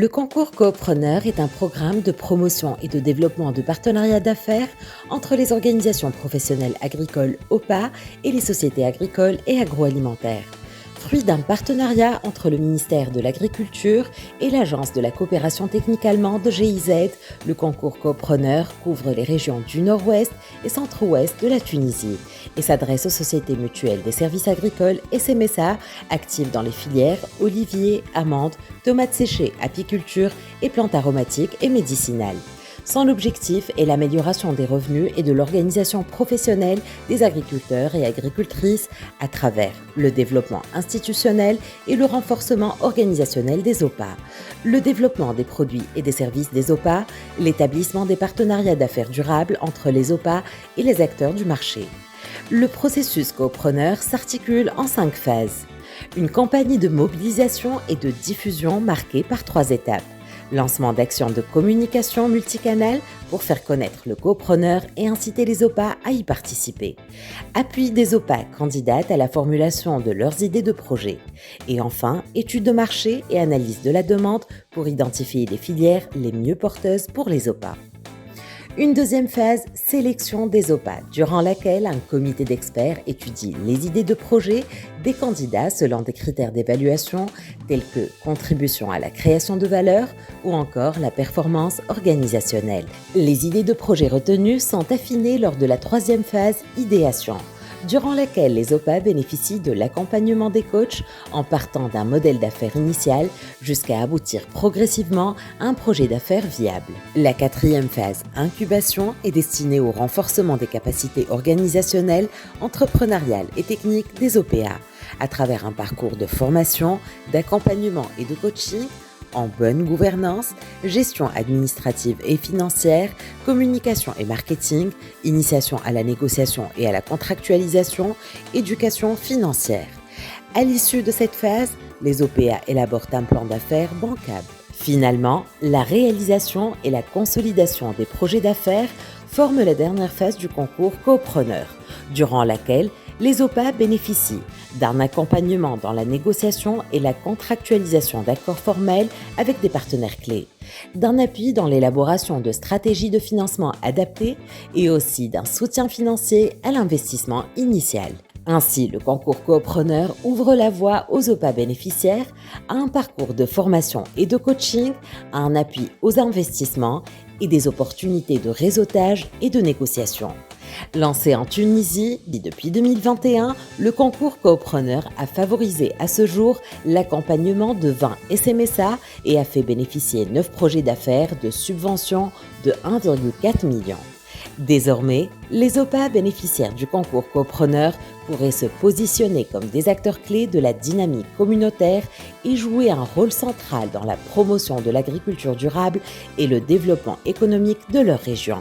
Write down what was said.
Le concours Coopreneur est un programme de promotion et de développement de partenariats d'affaires entre les organisations professionnelles agricoles OPA et les sociétés agricoles et agroalimentaires. Fruit d'un partenariat entre le ministère de l'Agriculture et l'Agence de la coopération technique allemande GIZ, le concours Coopreneur couvre les régions du nord-ouest et centre-ouest de la Tunisie et s'adresse aux sociétés mutuelles des services agricoles SMSA actives dans les filières oliviers, amandes, tomates séchées, apiculture et plantes aromatiques et médicinales. Son objectif est l'amélioration des revenus et de l'organisation professionnelle des agriculteurs et agricultrices à travers le développement institutionnel et le renforcement organisationnel des OPA, le développement des produits et des services des OPA, l'établissement des partenariats d'affaires durables entre les OPA et les acteurs du marché. Le processus coopreneur s'articule en 5 phases. Une campagne de mobilisation et de diffusion marquée par 3 étapes. Lancement d'actions de communication multicanal pour faire connaître le coopreneur et inciter les OPA à y participer. Appui des OPA candidates à la formulation de leurs idées de projet. Et enfin, étude de marché et analyse de la demande pour identifier les filières les mieux porteuses pour les OPA. Une deuxième phase, sélection des OPA, durant laquelle un comité d'experts étudie les idées de projet des candidats selon des critères d'évaluation tels que contribution à la création de valeur ou encore la performance organisationnelle. Les idées de projet retenues sont affinées lors de la troisième phase, idéation, durant laquelle les OPA bénéficient de l'accompagnement des coachs en partant d'un modèle d'affaires initial jusqu'à aboutir progressivement à un projet d'affaires viable. La quatrième phase, incubation, est destinée au renforcement des capacités organisationnelles, entrepreneuriales et techniques des OPA, à travers un parcours de formation, d'accompagnement et de coaching, en bonne gouvernance, gestion administrative et financière, communication et marketing, initiation à la négociation et à la contractualisation, éducation financière. À l'issue de cette phase, les OPA élaborent un plan d'affaires bancable. Finalement, la réalisation et la consolidation des projets d'affaires forment la dernière phase du concours Coopreneur, durant laquelle les OPA bénéficient d'un accompagnement dans la négociation et la contractualisation d'accords formels avec des partenaires clés, d'un appui dans l'élaboration de stratégies de financement adaptées et aussi d'un soutien financier à l'investissement initial. Ainsi, le concours Coopreneur ouvre la voie aux OPA bénéficiaires à un parcours de formation et de coaching, à un appui aux investissements et des opportunités de réseautage et de négociation. Lancé en Tunisie depuis 2021, le concours Coopreneur a favorisé à ce jour l'accompagnement de 20 SMSA et a fait bénéficier 9 projets d'affaires de subventions de 1,4 million. Désormais, les OPA bénéficiaires du concours Coopreneur pourraient se positionner comme des acteurs clés de la dynamique communautaire et jouer un rôle central dans la promotion de l'agriculture durable et le développement économique de leur région.